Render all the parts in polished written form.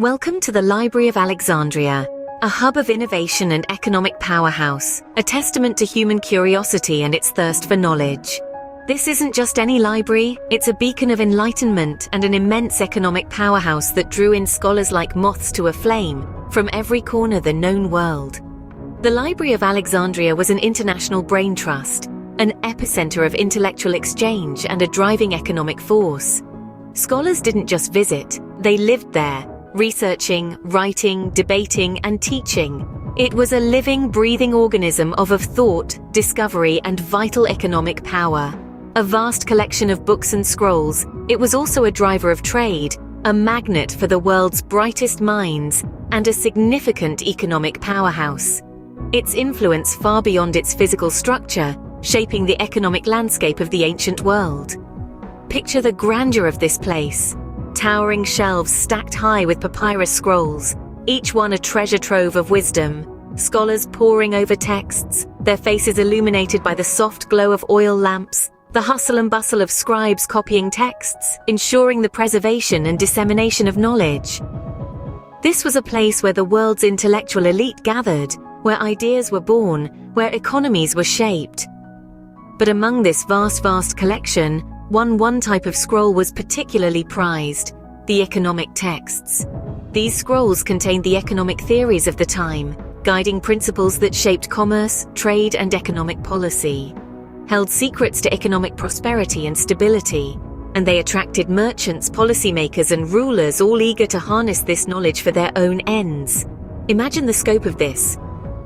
Welcome to the Library of Alexandria, a hub of innovation and economic powerhouse, a testament to human curiosity and its thirst for knowledge. This isn't just any library, it's a beacon of enlightenment and an immense economic powerhouse that drew in scholars like moths to a flame from every corner of the known world. The Library of Alexandria was an international brain trust, an epicenter of intellectual exchange and a driving economic force. Scholars didn't just visit, they lived there, researching, writing, debating, and teaching. It was a living, breathing organism of thought, discovery, and vital economic power. A vast collection of books and scrolls, it was also a driver of trade, a magnet for the world's brightest minds, and a significant economic powerhouse. Its influence far beyond its physical structure, shaping the economic landscape of the ancient world. Picture the grandeur of this place. Towering shelves stacked high with papyrus scrolls, each one a treasure trove of wisdom. Scholars poring over texts, their faces illuminated by the soft glow of oil lamps, the hustle and bustle of scribes copying texts, ensuring the preservation and dissemination of knowledge. This was a place where the world's intellectual elite gathered, where ideas were born, where economies were shaped. But among this vast collection, one type of scroll was particularly prized: the economic texts. These scrolls contained the economic theories of the time, guiding principles that shaped commerce, trade, and economic policy. Held secrets to economic prosperity and stability, and they attracted merchants, policymakers, and rulers, all eager to harness this knowledge for their own ends. Imagine the scope of this.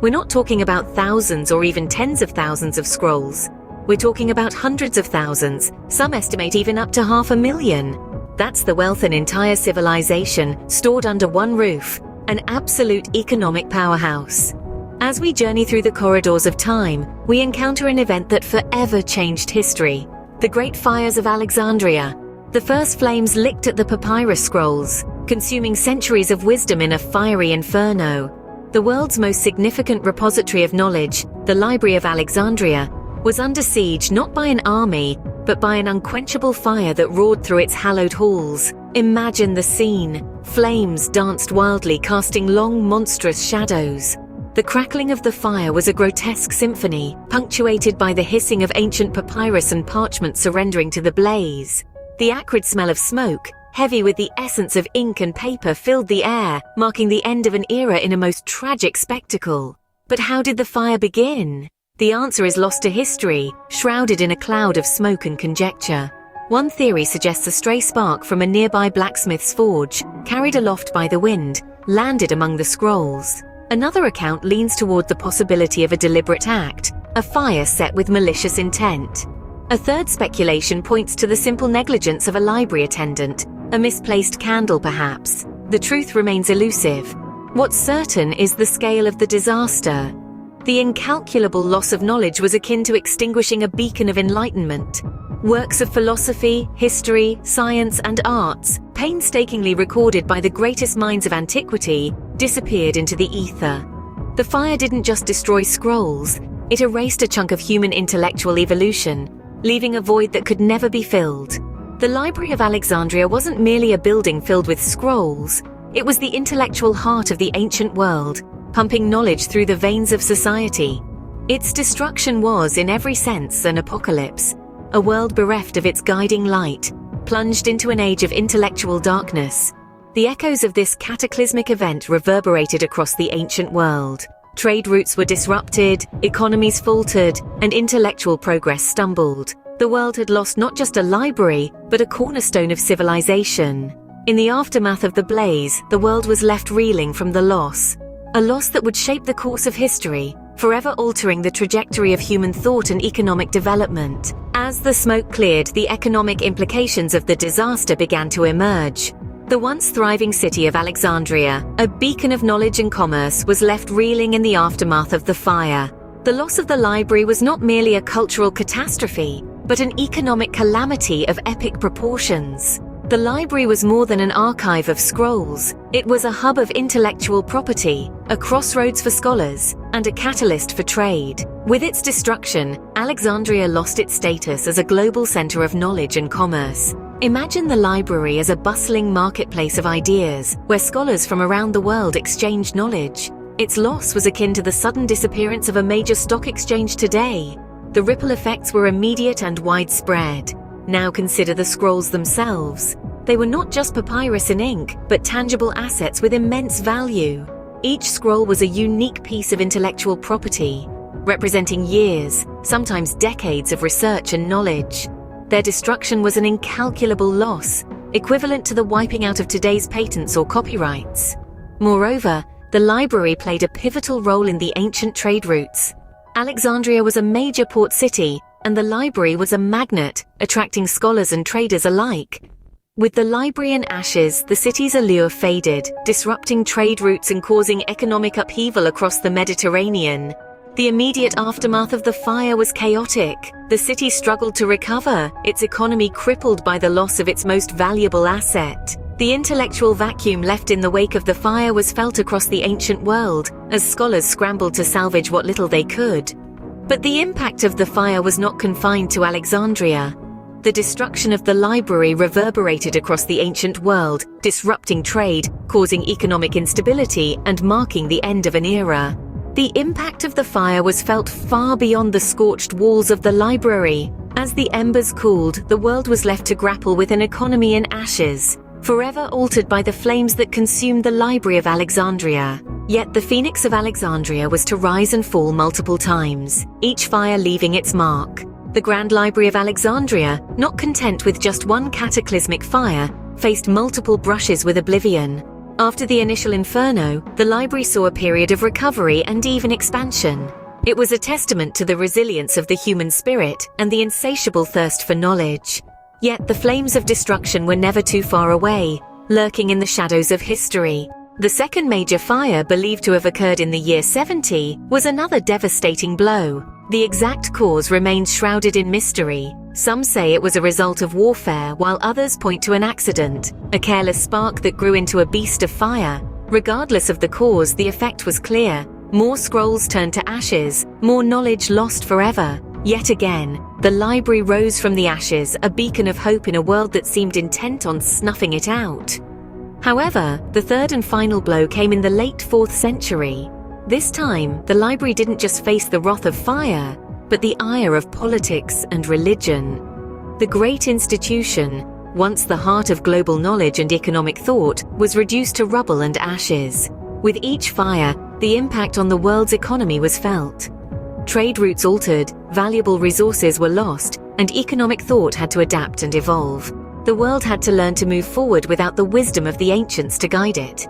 We're not talking about thousands or even tens of thousands of scrolls. We're talking about hundreds of thousands, some estimate even up to 500,000. That's the wealth an entire civilization stored under one roof, an absolute economic powerhouse. As we journey through the corridors of time, we encounter an event that forever changed history: the Great Fires of Alexandria. The first flames licked at the papyrus scrolls, consuming centuries of wisdom in a fiery inferno. The world's most significant repository of knowledge, the Library of Alexandria, was under siege not by an army, but by an unquenchable fire that roared through its hallowed halls. Imagine the scene. Flames danced wildly, casting long, monstrous shadows. The crackling of the fire was a grotesque symphony, punctuated by the hissing of ancient papyrus and parchment surrendering to the blaze. The acrid smell of smoke, heavy with the essence of ink and paper, filled the air, marking the end of an era in a most tragic spectacle. But how did the fire begin? The answer is lost to history, shrouded in a cloud of smoke and conjecture. One theory suggests a stray spark from a nearby blacksmith's forge, carried aloft by the wind, landed among the scrolls. Another account leans toward the possibility of a deliberate act, a fire set with malicious intent. A third speculation points to the simple negligence of a library attendant, a misplaced candle perhaps. The truth remains elusive. What's certain is the scale of the disaster. The incalculable loss of knowledge was akin to extinguishing a beacon of enlightenment. Works of philosophy, history, science, and arts, painstakingly recorded by the greatest minds of antiquity, disappeared into the ether. The fire didn't just destroy scrolls, it erased a chunk of human intellectual evolution, leaving a void that could never be filled. The Library of Alexandria wasn't merely a building filled with scrolls, it was the intellectual heart of the ancient world, pumping knowledge through the veins of society. Its destruction was, in every sense, an apocalypse, a world bereft of its guiding light, plunged into an age of intellectual darkness. The echoes of this cataclysmic event reverberated across the ancient world. Trade routes were disrupted, economies faltered, and intellectual progress stumbled. The world had lost not just a library, but a cornerstone of civilization. In the aftermath of the blaze, the world was left reeling from the loss. A loss that would shape the course of history, forever altering the trajectory of human thought and economic development. As the smoke cleared, the economic implications of the disaster began to emerge. The once thriving city of Alexandria, a beacon of knowledge and commerce, was left reeling in the aftermath of the fire. The loss of the library was not merely a cultural catastrophe, but an economic calamity of epic proportions. The library was more than an archive of scrolls. It was a hub of intellectual property, a crossroads for scholars, and a catalyst for trade. With its destruction, Alexandria lost its status as a global center of knowledge and commerce. Imagine the library as a bustling marketplace of ideas, where scholars from around the world exchanged knowledge. Its loss was akin to the sudden disappearance of a major stock exchange today. The ripple effects were immediate and widespread. Now consider the scrolls themselves. They were not just papyrus and ink, but tangible assets with immense value. Each scroll was a unique piece of intellectual property, representing years, sometimes decades of research and knowledge. Their destruction was an incalculable loss, equivalent to the wiping out of today's patents or copyrights. Moreover, the library played a pivotal role in the ancient trade routes. Alexandria was a major port city, and the library was a magnet, attracting scholars and traders alike. With the library in ashes, the city's allure faded, disrupting trade routes and causing economic upheaval across the Mediterranean. The immediate aftermath of the fire was chaotic. The city struggled to recover, its economy crippled by the loss of its most valuable asset. The intellectual vacuum left in the wake of the fire was felt across the ancient world, as scholars scrambled to salvage what little they could. But the impact of the fire was not confined to Alexandria. The destruction of the library reverberated across the ancient world, disrupting trade, causing economic instability, and marking the end of an era. The impact of the fire was felt far beyond the scorched walls of the library. As the embers cooled, the world was left to grapple with an economy in ashes, forever altered by the flames that consumed the Library of Alexandria. Yet the Phoenix of Alexandria was to rise and fall multiple times, each fire leaving its mark. The Grand Library of Alexandria, not content with just one cataclysmic fire, faced multiple brushes with oblivion. After the initial inferno, the library saw a period of recovery and even expansion. It was a testament to the resilience of the human spirit and the insatiable thirst for knowledge. Yet the flames of destruction were never too far away, lurking in the shadows of history. The second major fire, believed to have occurred in the year 70, was another devastating blow. The exact cause remains shrouded in mystery. Some say it was a result of warfare, while others point to an accident, a careless spark that grew into a beast of fire. Regardless of the cause, the effect was clear. More scrolls turned to ashes, more knowledge lost forever. Yet again, the library rose from the ashes, a beacon of hope in a world that seemed intent on snuffing it out. However, the third and final blow came in the late 4th century. This time, the library didn't just face the wrath of fire, but the ire of politics and religion. The great institution, once the heart of global knowledge and economic thought, was reduced to rubble and ashes. With each fire, the impact on the world's economy was felt. Trade routes altered, valuable resources were lost, and economic thought had to adapt and evolve. The world had to learn to move forward without the wisdom of the ancients to guide it.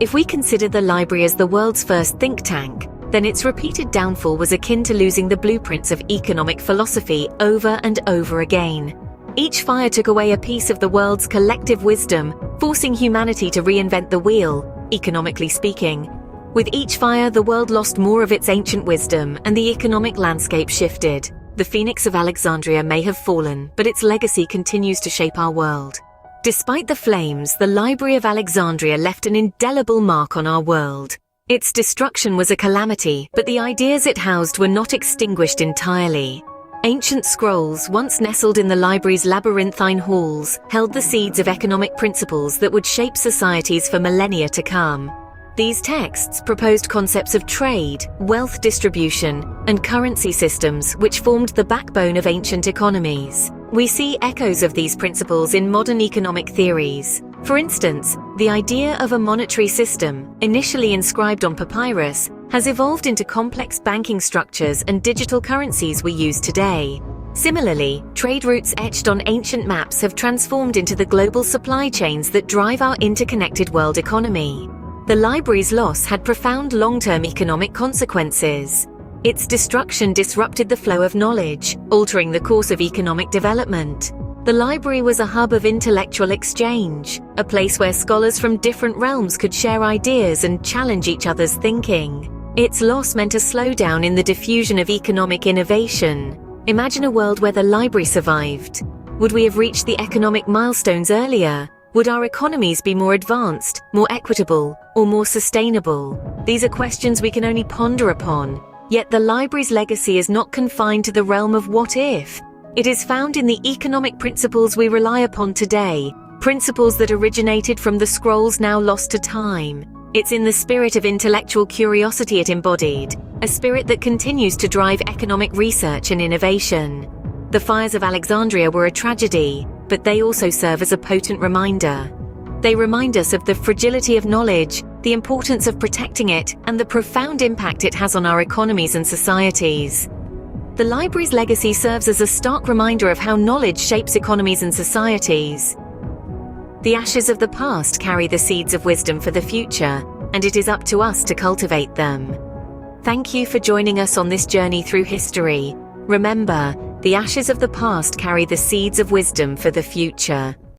If we consider the library as the world's first think tank, then its repeated downfall was akin to losing the blueprints of economic philosophy over and over again. Each fire took away a piece of the world's collective wisdom, forcing humanity to reinvent the wheel, economically speaking. With each fire, the world lost more of its ancient wisdom, and the economic landscape shifted. The Phoenix of Alexandria may have fallen, but its legacy continues to shape our world. Despite the flames, the Library of Alexandria left an indelible mark on our world. Its destruction was a calamity, but the ideas it housed were not extinguished entirely. Ancient scrolls, once nestled in the library's labyrinthine halls, held the seeds of economic principles that would shape societies for millennia to come. These texts proposed concepts of trade, wealth distribution, and currency systems which formed the backbone of ancient economies. We see echoes of these principles in modern economic theories. For instance, the idea of a monetary system, initially inscribed on papyrus, has evolved into complex banking structures and digital currencies we use today. Similarly, trade routes etched on ancient maps have transformed into the global supply chains that drive our interconnected world economy. The library's loss had profound long-term economic consequences. Its destruction disrupted the flow of knowledge, altering the course of economic development. The library was a hub of intellectual exchange, a place where scholars from different realms could share ideas and challenge each other's thinking. Its loss meant a slowdown in the diffusion of economic innovation. Imagine a world where the library survived. Would we have reached the economic milestones earlier? Would our economies be more advanced, more equitable, or more sustainable? These are questions we can only ponder upon. Yet the library's legacy is not confined to the realm of what if. It is found in the economic principles we rely upon today, principles that originated from the scrolls now lost to time. It's in the spirit of intellectual curiosity it embodied, a spirit that continues to drive economic research and innovation. The fires of Alexandria were a tragedy, but they also serve as a potent reminder. They remind us of the fragility of knowledge, the importance of protecting it, and the profound impact it has on our economies and societies. The library's legacy serves as a stark reminder of how knowledge shapes economies and societies. The ashes of the past carry the seeds of wisdom for the future, and it is up to us to cultivate them. Thank you for joining us on this journey through history. Remember, the ashes of the past carry the seeds of wisdom for the future.